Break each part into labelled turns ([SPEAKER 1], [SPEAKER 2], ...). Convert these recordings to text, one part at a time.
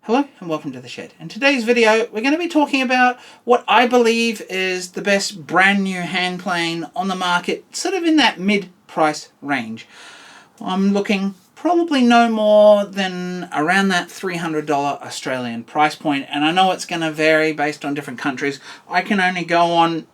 [SPEAKER 1] Hello and welcome to the shed. In today's video we're going to be talking about what I believe is the best brand new hand plane on the market, sort of in that mid-price range. I'm looking probably no more than around that $300 Australian price point, and I know it's going to vary based on different countries. I can only go on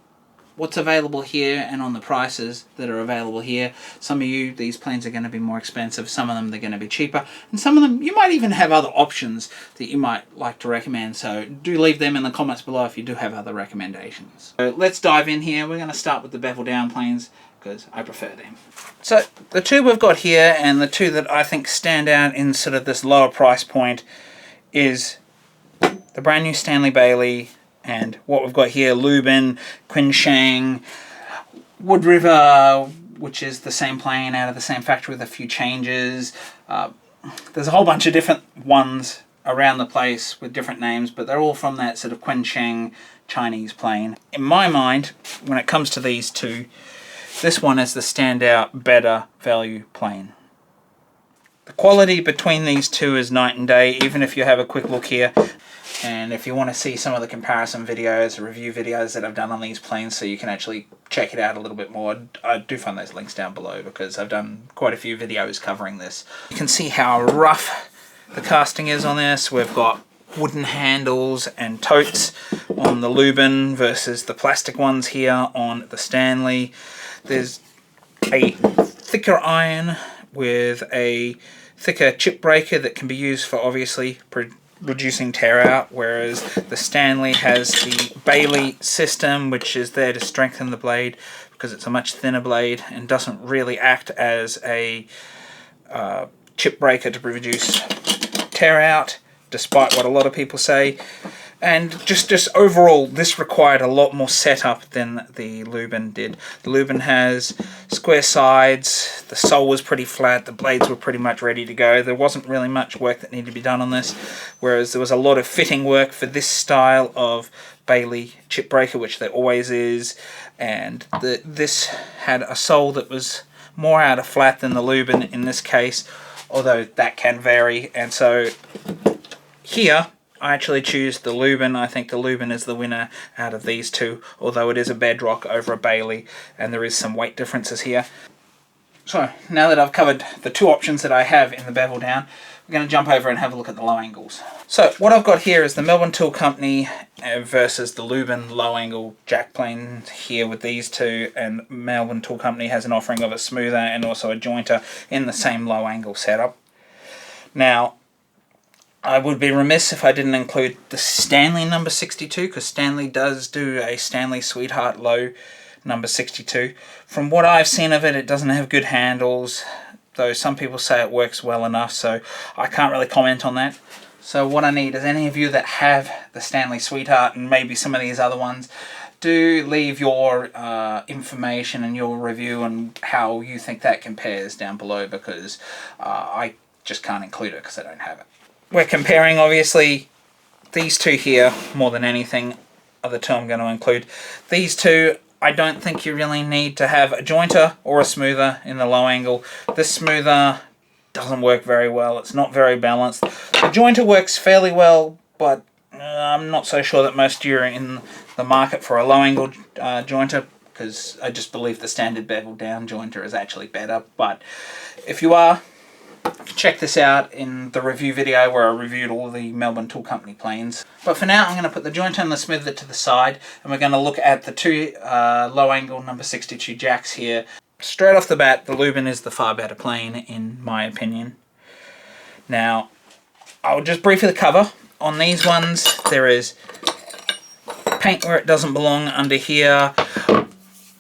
[SPEAKER 1] what's available here and on the prices that are available here. Some of you, these planes are going to be more expensive, some of them they're going to be cheaper, and some of them you might even have other options that you might like to recommend, so do leave them in the comments below if you do have other recommendations. So let's dive in here. We're going to start with the bevel down planes because I prefer them. So the two we've got here, and the two that I think stand out in sort of this lower price point, is the brand new Stanley Bailey and what we've got here, Luban, Qiansheng, Wood River, which is the same plane out of the same factory with a few changes. There's a whole bunch of different ones around the place with different names, but they're all from that sort of Qiansheng Chinese plane. In my mind, when it comes to these two, this one is the standout, better value plane. The quality between these two is night and day, even if you have a quick look here. And if you want to see some of the comparison videos or review videos that I've done on these planes so you can actually check it out a little bit more, I do find those links down below because I've done quite a few videos covering this. You can see how rough the casting is on this. We've got wooden handles and totes on the Luban versus the plastic ones here on the Stanley. There's a thicker iron with a thicker chip breaker that can be used for obviously reducing tear out, whereas the Stanley has the Bailey system, which is there to strengthen the blade because it's a much thinner blade and doesn't really act as a chip breaker to reduce tear out, despite what a lot of people say. And just overall, this required a lot more setup than the Luban did. The Luban has square sides, the sole was pretty flat, the blades were pretty much ready to go. There wasn't really much work that needed to be done on this, whereas there was a lot of fitting work for this style of Bailey chip breaker, which there always is. And this had a sole that was more out of flat than the Luban in this case, although that can vary. And so here, I actually choose the Luban. I think the Luban is the winner out of these two, although it is a bedrock over a Bailey, and there is some weight differences here. So, now that I've covered the two options that I have in the bevel down, we're going to jump over and have a look at the low angles. So, what I've got here is the Melbourne Tool Company versus the Luban low angle jack plane here with these two, and Melbourne Tool Company has an offering of a smoother and also a jointer in the same low angle setup. Now, I would be remiss if I didn't include the Stanley number 62, because Stanley does do a Stanley Sweetheart Low number 62. From what I've seen of it, it doesn't have good handles, though some people say it works well enough, so I can't really comment on that. So what I need is any of you that have the Stanley Sweetheart and maybe some of these other ones, do leave your information and your review and how you think that compares down below, because I just can't include it because I don't have it. We're comparing, obviously, these two here more than anything. Other two I'm going to include. These two, I don't think you really need to have a jointer or a smoother in the low angle. This smoother doesn't work very well. It's not very balanced. The jointer works fairly well, but I'm not so sure that most of you are in the market for a low angle jointer, because I just believe the standard bevel down jointer is actually better. But if you are, check this out in the review video where I reviewed all the Melbourne Tool Company planes. But for now, I'm going to put the jointer and the smoother to the side, and we're going to look at the two low angle number 62 jacks here. Straight off the bat, the Luban is the far better plane in my opinion. Now, I'll just briefly cover. On these ones, there is paint where it doesn't belong under here.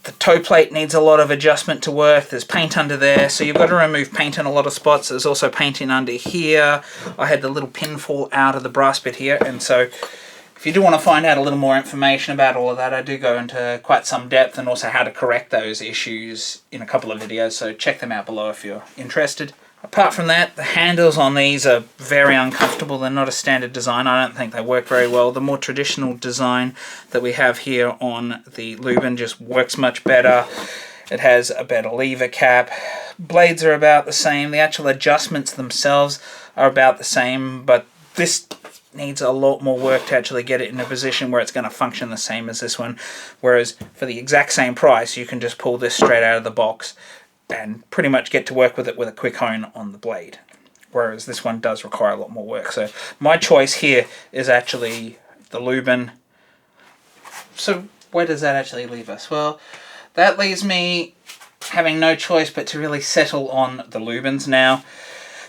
[SPEAKER 1] The toe plate needs a lot of adjustment to work. There's paint under there, so you've got to remove paint in a lot of spots. There's also paint in under here. I had the little pin fall out of the brass bit here, and so if you do want to find out a little more information about all of that, I do go into quite some depth, and also how to correct those issues in a couple of videos, so check them out below if you're interested. Apart from that, the handles on these are very uncomfortable. They're not a standard design. I don't think they work very well. The more traditional design that we have here on the Luban just works much better. It has a better lever cap. Blades are about the same. The actual adjustments themselves are about the same, but this needs a lot more work to actually get it in a position where it's going to function the same as this one. Whereas for the exact same price, you can just pull this straight out of the box and pretty much get to work with it with a quick hone on the blade. Whereas this one does require a lot more work. So my choice here is actually the Luban. So where does that actually leave us? Well, that leaves me having no choice but to really settle on the Lubans now.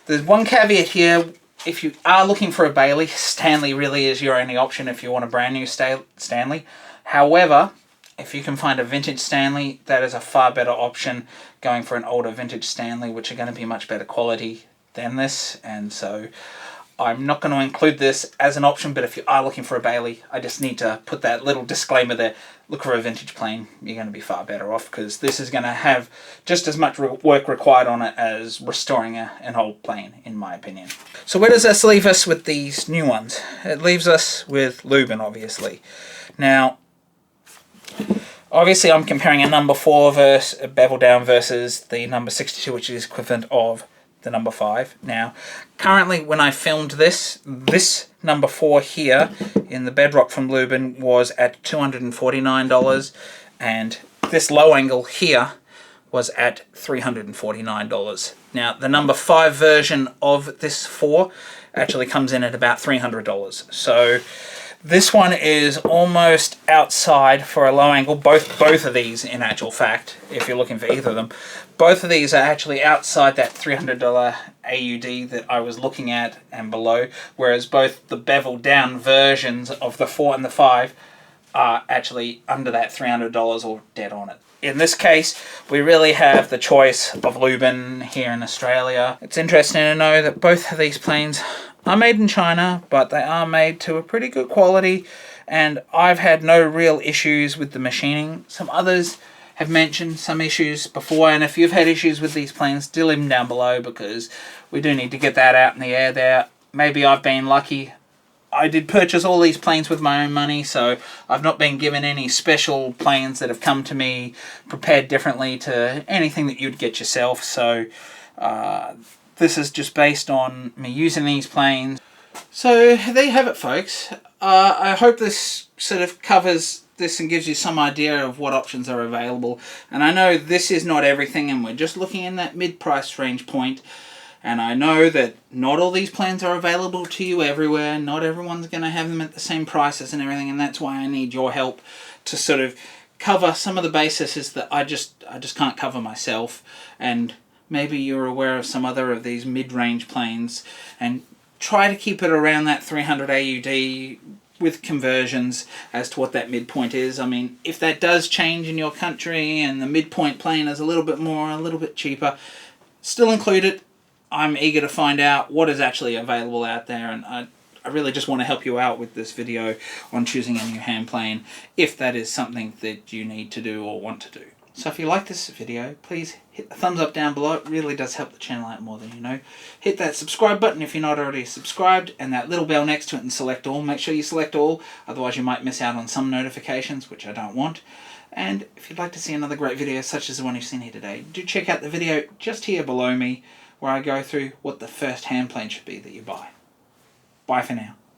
[SPEAKER 1] There's one caveat here. If you are looking for a Bailey, Stanley really is your only option if you want a brand new Stanley. However, if you can find a vintage Stanley, that is a far better option going for an older vintage Stanley, which are going to be much better quality than this. And so I'm not going to include this as an option, but if you are looking for a Bailey, I just need to put that little disclaimer there. Look for a vintage plane. You're going to be far better off because this is going to have just as much work required on it as restoring an old plane, in my opinion. So where does this leave us with these new ones? It leaves us with Luban, obviously. Now, obviously I'm comparing a number 4 versus a bevel down versus the number 62, which is equivalent of the number 5. Now, currently when I filmed this number 4 here in the Bedrock from Luban was at $249, and this low angle here was at $349. Now, the number 5 version of this 4 actually comes in at about $300. So this one is almost outside for a low angle. Both of these, in actual fact, if you're looking for either of them, both of these are actually outside that $300 AUD that I was looking at and below, whereas both the bevel down versions of the 4 and the 5 are actually under that $300 or dead on it. In this case, we really have the choice of Luban here in Australia. It's interesting to know that both of these planes are made in China, but they are made to a pretty good quality, and I've had no real issues with the machining. Some others have mentioned some issues before, and if you've had issues with these planes, do leave them down below because we do need to get that out in the air there. Maybe I've been lucky. I did purchase all these planes with my own money, so I've not been given any special planes that have come to me prepared differently to anything that you'd get yourself. So this is just based on me using these planes. So there you have it, folks. I hope this sort of covers this and gives you some idea of what options are available. And I know this is not everything, and we're just looking in that mid-price range point. And I know that not all these plans are available to you everywhere. Not everyone's going to have them at the same prices and everything, and that's why I need your help to sort of cover some of the bases that I just can't cover myself. And maybe you're aware of some other of these mid-range planes, and try to keep it around that 300 AUD with conversions as to what that midpoint is. I mean, if that does change in your country and the midpoint plane is a little bit more, a little bit cheaper, still include it. I'm eager to find out what is actually available out there, and I really just want to help you out with this video on choosing a new hand plane if that is something that you need to do or want to do. So if you like this video, please hit the thumbs up down below. It really does help the channel out more than you know. Hit that subscribe button if you're not already subscribed, and that little bell next to it, and select all. Make sure you select all, otherwise you might miss out on some notifications, which I don't want. And if you'd like to see another great video such as the one you've seen here today, do check out the video just here below me, where I go through what the first hand plane should be that you buy. Bye for now.